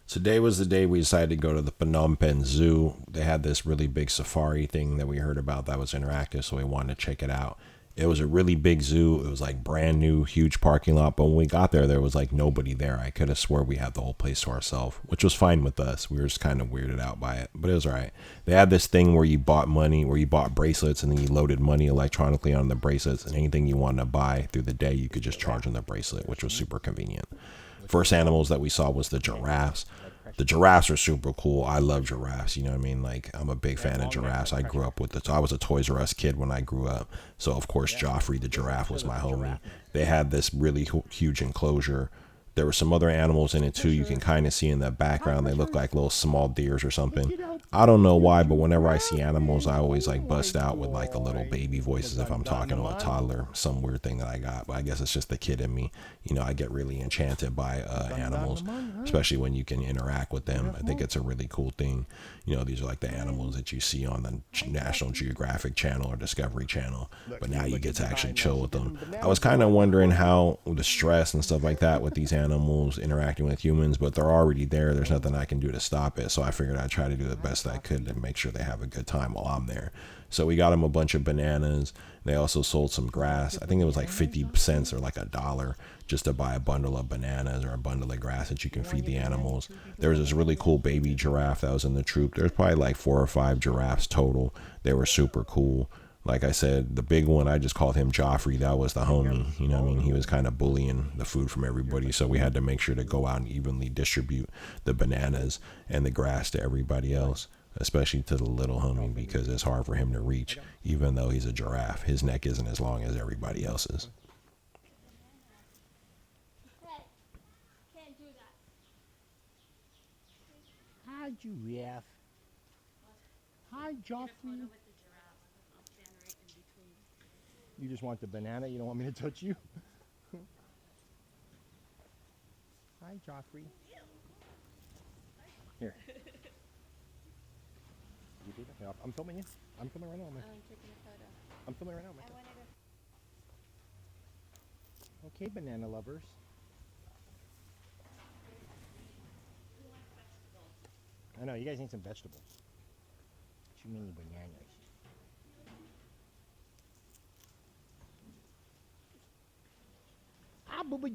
Today was the day we decided to go to the Phnom Penh Zoo. They had this really big safari thing that we heard about that was interactive, so we wanted to check it out. It was a really big zoo. It was like brand new, huge parking lot. But when we got there was like nobody there. I could have swore we had the whole place to ourselves, which was fine with us. We were just kind of weirded out by it, but it was all right. They had this thing where you bought money, where you bought bracelets, and then you loaded money electronically on the bracelets, and anything you wanted to buy through the day, you could just charge on the bracelet, which was super convenient. First animals that we saw was the giraffes. The giraffes are super cool. I love giraffes. You know what I mean? Like, I'm a big fan of giraffes. I grew up with it. I was a Toys R Us kid when I grew up. So, of course, Joffrey the giraffe was my homie. They had this really huge enclosure. There were some other animals in it, too. You can kind of see in the background. They look like little small deers or something. I don't know why, but whenever I see animals, I always, like, bust out with, like, the little baby voices if I'm talking to a toddler. Some weird thing that I got. But I guess it's just the kid in me. You know, I get really enchanted by animals, especially when you can interact with them. I think it's a really cool thing. You know, these are like the animals that you see on the National Geographic Channel or Discovery Channel, but now you get to actually chill with them. I was kind of wondering how the stress and stuff like that with these animals interacting with humans, but they're already there. There's nothing I can do to stop it. So I figured I'd try to do the best I could to make sure they have a good time while I'm there. So we got them a bunch of bananas. They also sold some grass. I think it was like 50 cents or like $1 just to buy a bundle of bananas or a bundle of grass that you can feed the animals. There was this really cool baby giraffe that was in the troop. There's probably like 4 or 5 giraffes total. They were super cool. Like I said, the big one, I just called him Joffrey. That was the homie. You know what I mean? He was kind of bullying the food from everybody. So we had to make sure to go out and evenly distribute the bananas and the grass to everybody else, especially to the little homie, because it's hard for him to reach, even though he's a giraffe. His neck isn't as long as everybody else's. Hi, giraffe. Hi, Joffrey. You just want the banana? You don't want me to touch you? Hi, Joffrey. Here. You do that? Yeah, I'm filming you. I'm filming right now. I'm taking a photo. I'm filming right now. I wanted to. Okay, banana lovers. I know, you guys need some vegetables. Too many bananas.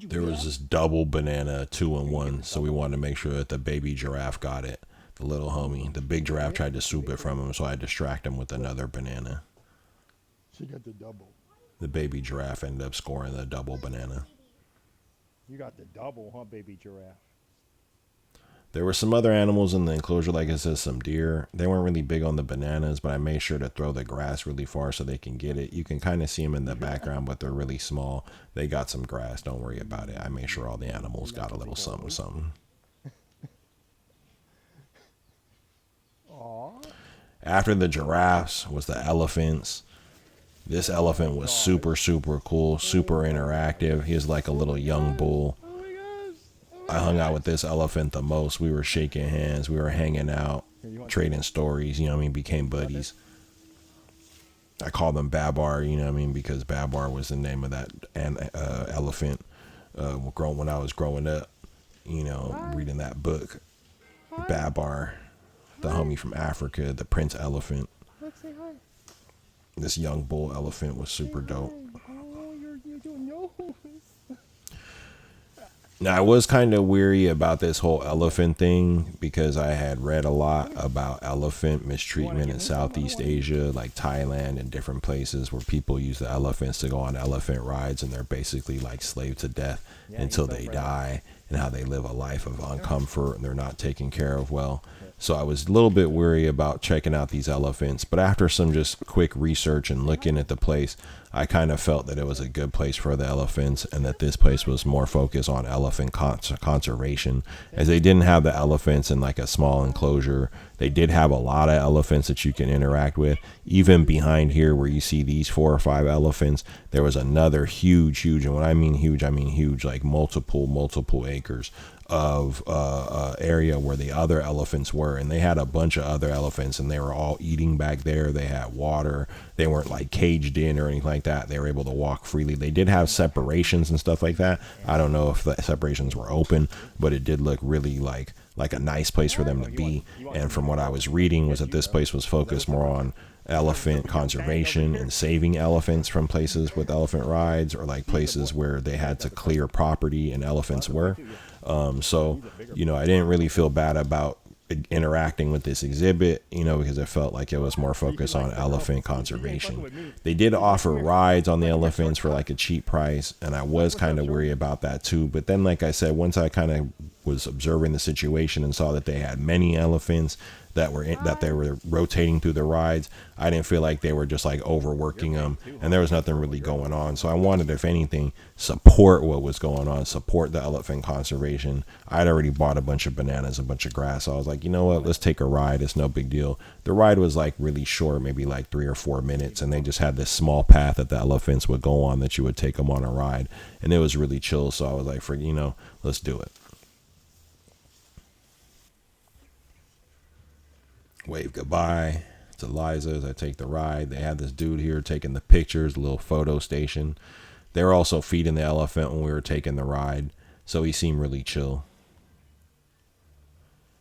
There was this double banana, 2-in-1, so we wanted to make sure that the baby giraffe got it. The little homie. The big giraffe tried to swoop it from him, so I distract him with another banana. She got the double. The baby giraffe ended up scoring the double banana. You got the double, huh, baby giraffe? There were some other animals in the enclosure, like I said, some deer. They weren't really big on the bananas, but I made sure to throw the grass really far so they can get it. You can kind of see them in the background, but they're really small. They got some grass. Don't worry about it. I made sure all the animals got a little something, something. After the giraffes was the elephants. This elephant was super, super cool, super interactive. He was like a little young bull. I hung out with this elephant the most. We were shaking hands. We were hanging out, trading stories. You know what I mean? Became buddies. I called him Babar, you know what I mean? Because Babar was the name of that elephant when I was growing up. You know, reading that book. Babar, the homie from Africa, the Prince Elephant. This young bull elephant was super dope. Now, I was kind of weary about this whole elephant thing because I had read a lot about elephant mistreatment in Southeast Asia, like Thailand and different places where people use the elephants to go on elephant rides and they're basically like slaved to death until they die, and how they live a life of uncomfort and they're not taken care of well. So I was a little bit weary about checking out these elephants, but after some just quick research and looking at the place, I kind of felt that it was a good place for the elephants and that this place was more focused on elephant conservation, as they didn't have the elephants in like a small enclosure. They did have a lot of elephants that you can interact with. Even behind here where you see these 4 or 5 elephants, there was another huge, and when I mean huge, like multiple acres of area where the other elephants were, and they had a bunch of other elephants, and they were all eating back there. They had water. They weren't like caged in or anything like that. They were able to walk freely. They did have separations and stuff like that. I don't know if the separations were open, but it did look really like a nice place for them to be. And from what I was reading was that this place was focused more on elephant conservation and saving elephants from places with elephant rides, or like places where they had to clear property and elephants were. So, I didn't really feel bad about interacting with this exhibit, because I felt like it was more focused on elephant conservation. They did offer rides on the elephants for like a cheap price, and I was kind of worried about that too. But then, like I said, once I kind of was observing the situation and saw that they had many elephants that they were rotating through the rides, I didn't feel like they were just like overworking them, and there was nothing really going on. So I wanted, if anything, support what was going on, support the elephant conservation. I'd already bought a bunch of bananas, a bunch of grass. So I was like, you know what, let's take a ride. It's no big deal. The ride was like really short, maybe like 3 or 4 minutes, and they just had this small path that the elephants would go on that you would take them on a ride, and it was really chill. So I was like, let's do it. Wave goodbye to Liza as I take the ride. They had this dude here taking the pictures, a little photo station. They were also feeding the elephant when we were taking the ride, so he seemed really chill.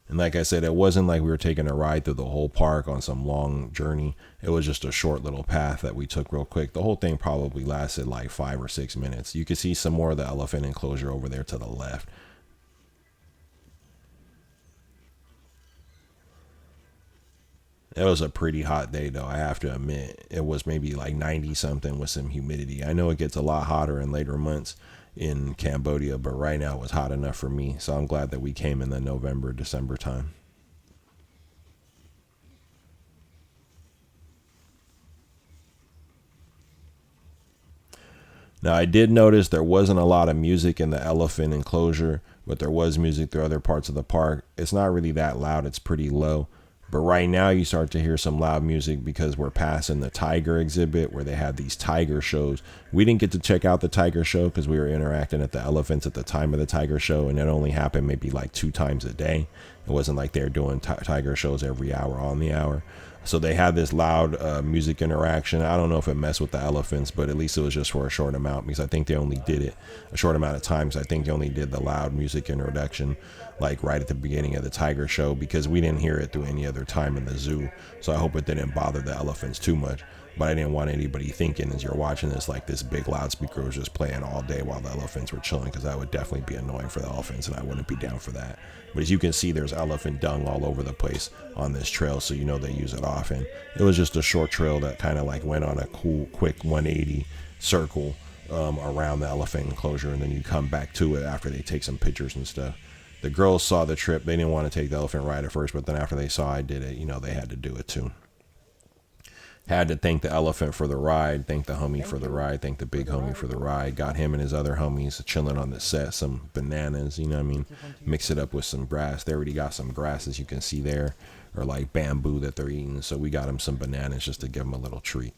And like I said, it wasn't like we were taking a ride through the whole park on some long journey. It was just a short little path that we took real quick. The whole thing probably lasted like 5 or 6 minutes. You could see some more of the elephant enclosure over there to the left. It was a pretty hot day, though, I have to admit. It was maybe like 90 something with some humidity. I know it gets a lot hotter in later months in Cambodia, but right now it was hot enough for me. So I'm glad that we came in the November, December time. Now, I did notice there wasn't a lot of music in the elephant enclosure, but there was music through other parts of the park. It's not really that loud. It's pretty low. But right now you start to hear some loud music because we're passing the tiger exhibit where they have these tiger shows. We didn't get to check out the tiger show because we were interacting at the elephants at the time of the tiger show, and it only happened maybe like 2 times a day. It wasn't like they were doing tiger shows every hour on the hour. So they had this loud music interaction. I don't know if it messed with the elephants, but at least it was just for a short amount, because I think they only did it a short amount of times. I think they only did the loud music introduction like right at the beginning of the tiger show, because we didn't hear it through any other time in the zoo. So I hope it didn't bother the elephants too much. But I didn't want anybody thinking as you're watching this like this big loudspeaker was just playing all day while the elephants were chilling, because that would definitely be annoying for the elephants, and I wouldn't be down for that. But as you can see, there's elephant dung all over the place on this trail, so they use it often. It was just a short trail that kind of like went on a cool, quick 180 circle around the elephant enclosure, and then you come back to it after they take some pictures and stuff. The girls saw the trip. They didn't want to take the elephant ride at first, but then after they saw I did it, they had to do it too. Had to thank the elephant for the ride, thank the homie for the ride, thank the big homie for the ride. Got him and his other homies chilling on the set, some bananas, mix it up with some grass. They already got some grass, as you can see there, or like bamboo that they're eating. So we got them some bananas just to give them a little treat.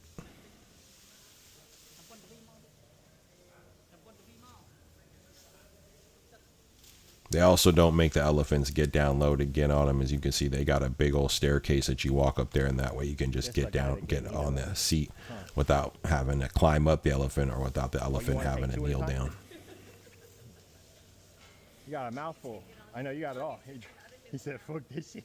They also don't make the elephants get down low to get on them. As you can see, they got a big old staircase that you walk up there, and that way you can just get down, get on the seat without having to climb up the elephant, or without the elephant having to kneel down. You got a mouthful. I know you got it all. He said, fuck this shit.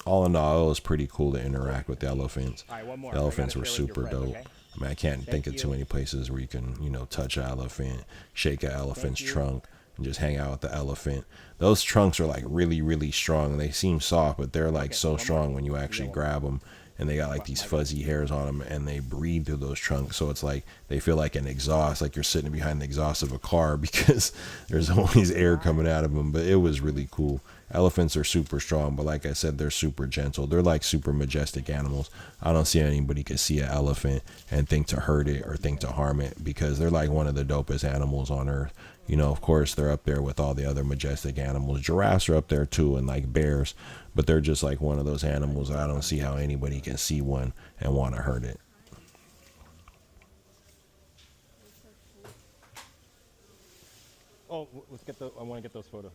All in all, it was pretty cool to interact with the elephants. All right, one more. The elephants were super dope. Okay? I mean, I can't think of too many places where you can, touch an elephant, shake an elephant's trunk, and just hang out with the elephant. Those trunks are like really, really strong. They seem soft, but they're like so strong when you actually grab them. And they got like these fuzzy hairs on them, and they breathe through those trunks. So it's like they feel like an exhaust, like you're sitting behind the exhaust of a car, because there's always air coming out of them. But it was really cool. Elephants are super strong, but like I said, they're super gentle. They're like super majestic animals. I don't see anybody could see an elephant and think to hurt it or think to harm it, because they're like one of the dopest animals on earth. Of course, they're up there with all the other majestic animals. Giraffes are up there too, and like bears, but they're just like one of those animals that I don't see how anybody can see one and want to hurt it. Oh, I want to get those photos.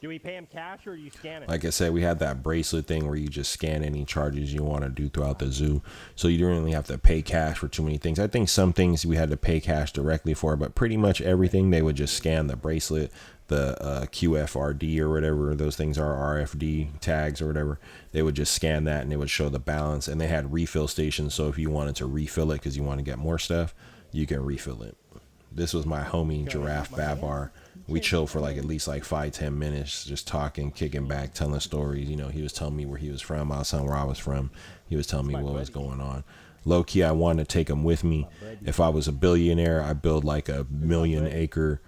Do we pay him cash or do you scan it? Like I said, we had that bracelet thing where you just scan any charges you want to do throughout the zoo. So you don't really have to pay cash for too many things. I think some things we had to pay cash directly for, but pretty much everything they would just scan the bracelet, the QFRD or whatever those things are, RFD tags or whatever. They would just scan that and it would show the balance. And they had refill stations. So if you wanted to refill it because you want to get more stuff, you can refill it. This was my homie Giraffe Babar. We chilled for like at least like 5-10 minutes, just talking, kicking back, telling stories. You know, he was telling me where he was from. I was telling where I was from. He was telling me what was going on. Low key, I wanted to take him with me. If I was a billionaire, I'd build like a 1,000,000-acre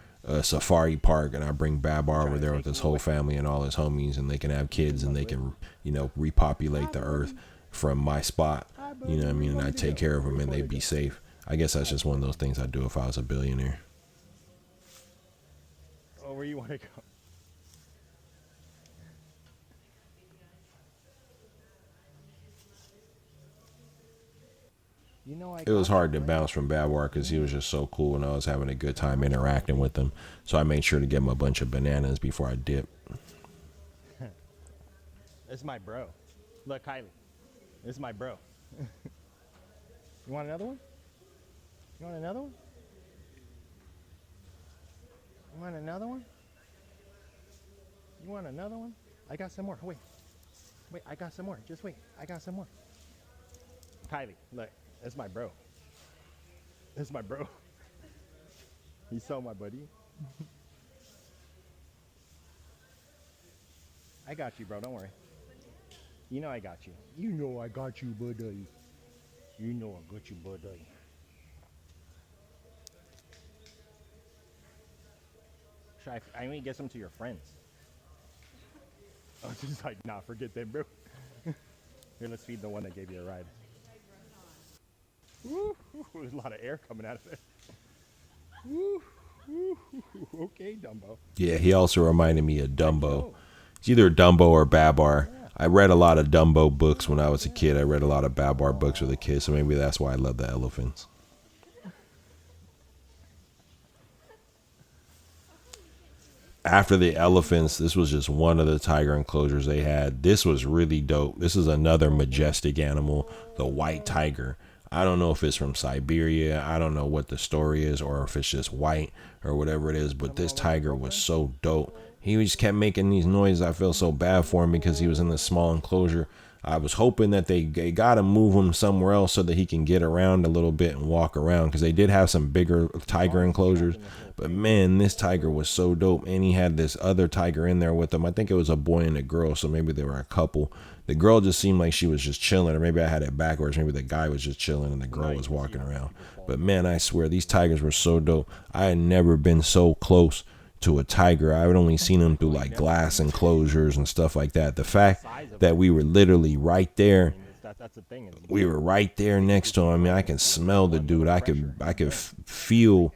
safari park, and I bring Babar over there with his whole family and all his homies, and they can have kids and they can, you know, repopulate the earth from my spot. You know what I mean? And I'd take care of them and they'd be safe. I guess that's just one of those things I'd do if I was a billionaire. Oh, where you want to go? You know, It was hard to bounce from Babar because he was just so cool and I was having a good time interacting with him. So I made sure to give him a bunch of bananas before I dip. This is my bro. Look, Kylie. This is my bro. You want another one? You want another one? You want another one? You want another one? I got some more. Wait. Wait, I got some more. Just wait. I got some more. Kylie, look. That's my bro. That's my bro. He's so my buddy. I got you, bro. Don't worry. You know I got you. You know I got you, buddy. You know I got you, buddy. I only get some to your friends. I was just like, nah, forget them, bro. Here, let's feed the one that gave you a ride. Woo, there's a lot of air coming out of it. Woo, okay, Dumbo. Yeah, he also reminded me of Dumbo. It's either Dumbo or Babar. I read a lot of Dumbo books when I was a kid. I read a lot of Babar books with a kid, so maybe that's why I love the elephants. After the elephants, this was just one of the tiger enclosures they had. This was really dope. This is another majestic animal, the white tiger. I don't know if it's from Siberia. I don't know what the story is or if it's just white or whatever it is, but this tiger was so dope. He just kept making these noises. I feel so bad for him because he was in this small enclosure. I was hoping that they got to move him somewhere else so that he can get around a little bit and walk around, because they did have some bigger tiger enclosures. But man, this tiger was so dope. And he had this other tiger in there with him. I think it was a boy and a girl, so maybe they were a couple. The girl just seemed like she was just chilling, or maybe I had it backwards. Maybe the guy was just chilling and the girl was walking around. But man, I swear, these tigers were so dope. I had never been so close to a tiger. I had only seen them through like glass enclosures and stuff like that. The fact that we were literally right there, we were right there next to him. I mean, I can smell the dude. I could feel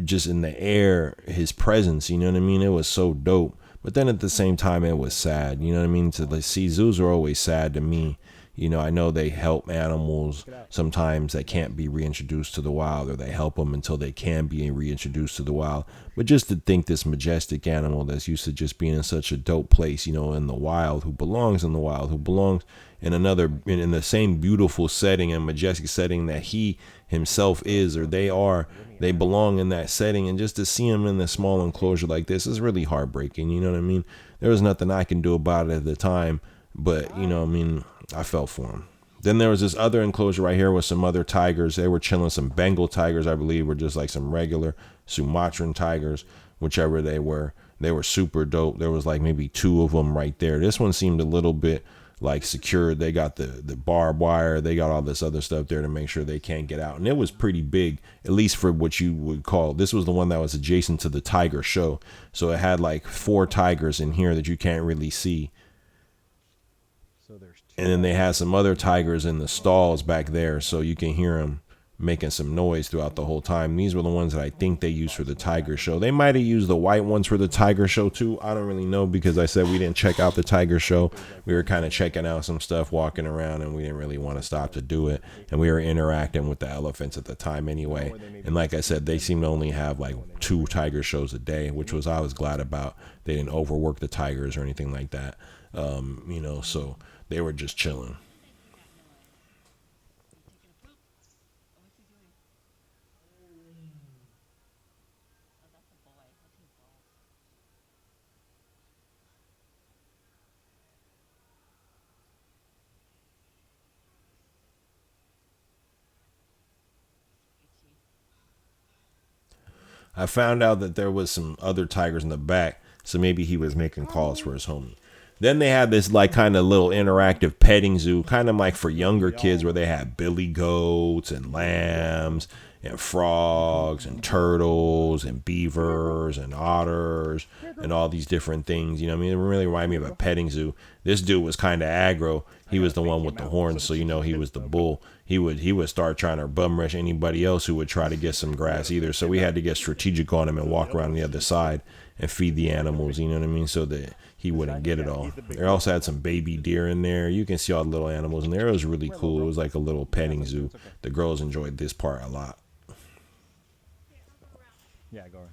just in the air his presence. You know what I mean? It was so dope. But then at the same time, it was sad. You know what I mean? To see, zoos are always sad to me. You know, I know they help animals sometimes that can't be reintroduced to the wild, or they help them until they can be reintroduced to the wild. But just to think this majestic animal that's used to just being in such a dope place, you know, in the wild, who belongs in the wild, who belongs in in the same beautiful setting and majestic setting that he himself is, or they are, they belong in that setting. And just to see him in this small enclosure like this is really heartbreaking. You know what I mean? There was nothing I can do about it at the time, but you know, I mean, I felt for him. Then there was this other enclosure right here with some other tigers. They were chilling. Some Bengal tigers, I believe, were just like some regular Sumatran tigers, whichever they were. They were super dope. There was like maybe 2 of them right there. This one seemed a little bit like secured. They got the barbed wire. They got all this other stuff there to make sure they can't get out. And it was pretty big, at least for what you would call. This was the one that was adjacent to the tiger show. So it had like 4 tigers in here that you can't really see. And then they had some other tigers in the stalls back there, so you can hear them making some noise throughout the whole time. These were the ones that I think they used for the tiger show. They might have used the white ones for the tiger show too. I don't really know, because I said we didn't check out the tiger show. We were kind of checking out some stuff, walking around, and we didn't really want to stop to do it. And we were interacting with the elephants at the time anyway. And like I said, they seem to only have like 2 tiger shows a day, which was I was glad about. They didn't overwork the tigers or anything like that. So they were just chilling. I found out that there was some other tigers in the back, so maybe he was making calls for his homie. Then they had this like kind of little interactive petting zoo, kind of like for younger kids, where they had billy goats and lambs and frogs and turtles and beavers and otters and all these different things. You know what I mean? It really reminded me of a petting zoo. This dude was kind of aggro. He was the one with the horns, so he was the bull. He would start trying to bum rush anybody else who would try to get some grass either. So we had to get strategic on him and walk around the other side and feed the animals, you know what I mean, so that he wouldn't get it all. They also had some baby deer in there. You can see all the little animals in there. It was really cool. It was like a little petting zoo. The girls enjoyed this part a lot. Yeah, go around.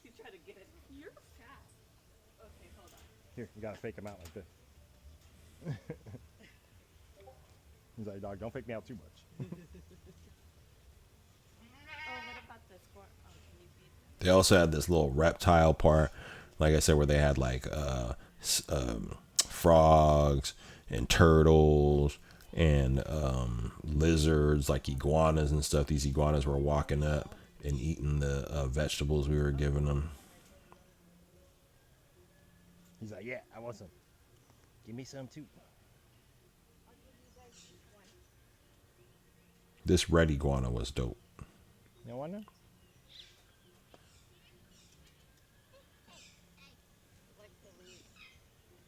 You try to get it. You're fast. Okay, hold on. Here, you gotta fake him out like this. He's like, dog, don't fake me out too much. Oh, what about this for? Oh, can you feed them? They also had this little reptile part, like I said, where they had like frogs and turtles and lizards, like iguanas and stuff. These iguanas were walking up and eating the vegetables we were giving them. He's like, yeah, I want some. Give me some too. This red iguana was dope. You want none?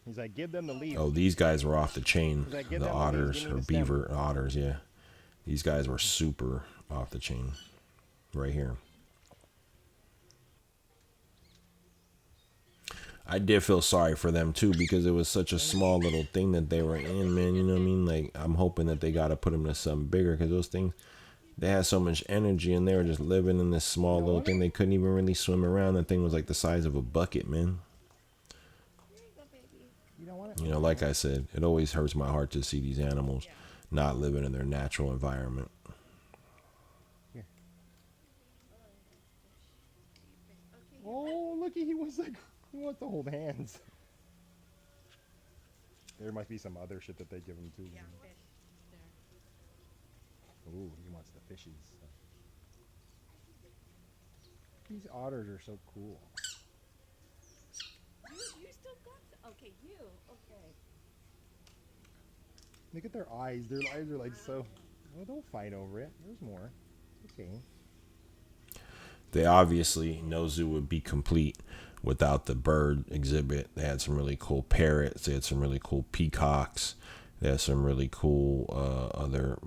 He's like, give them the leaf. Oh, these guys were off the chain. He's like, give The them the leaves, otters, give me or the stem. beaver otters, yeah. These guys were super off the chain. Right here. I did feel sorry for them too, because it was such a small little thing that they were in, man. You know what I mean? Like, I'm hoping that they got to put them to something bigger, because those things, they had so much energy and they were just living in this small little thing. They couldn't even really swim around. That thing was like the size of a bucket, man. You don't want it? You know, like I said, it always hurts my heart to see these animals not living in their natural environment. Here. Oh, looky, he wants to hold hands. There must be some other shit that they give him too. Yeah, fish. There. Ooh, he wants the fishies. These otters are so cool. You still got some. Okay, you. Okay. Look at their eyes. Their eyes are like so. Well, don't fight over it. There's more. Okay. They obviously, no zoo would be complete without the bird exhibit. They had some really cool parrots. They had some really cool peacocks. They had some really cool other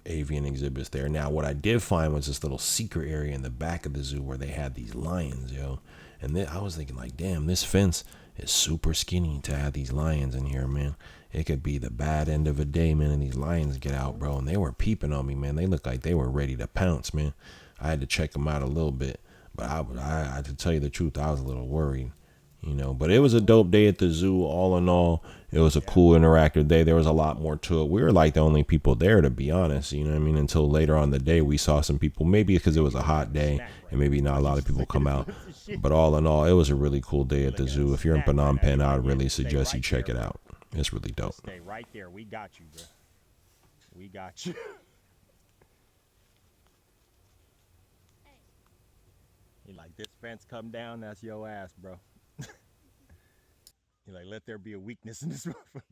avian exhibits there. Now, what I did find was this little secret area in the back of the zoo where they had these lions, yo. And then I was thinking, like, damn, this fence is super skinny to have these lions in here, man. It could be the bad end of a day, man, and these lions get out, bro. And they were peeping on me, man. They looked like they were ready to pounce, man. I had to check them out a little bit. But I to tell you the truth, I was a little worried, you know. But it was a dope day at the zoo. All in all, it was a cool interactive day. There was a lot more to it. We were like the only people there, to be honest, you know what I mean, until later on in the day we saw some people, maybe because it was a hot day and maybe not a lot of people come out. But all in all, it was a really cool day at the zoo. If you're in Phnom Penh, I would really suggest you check it out. It's really dope. Stay right there. We got you, bro. We got you. You like, this fence come down, that's your ass, bro. You're like, let there be a weakness in this motherfucker.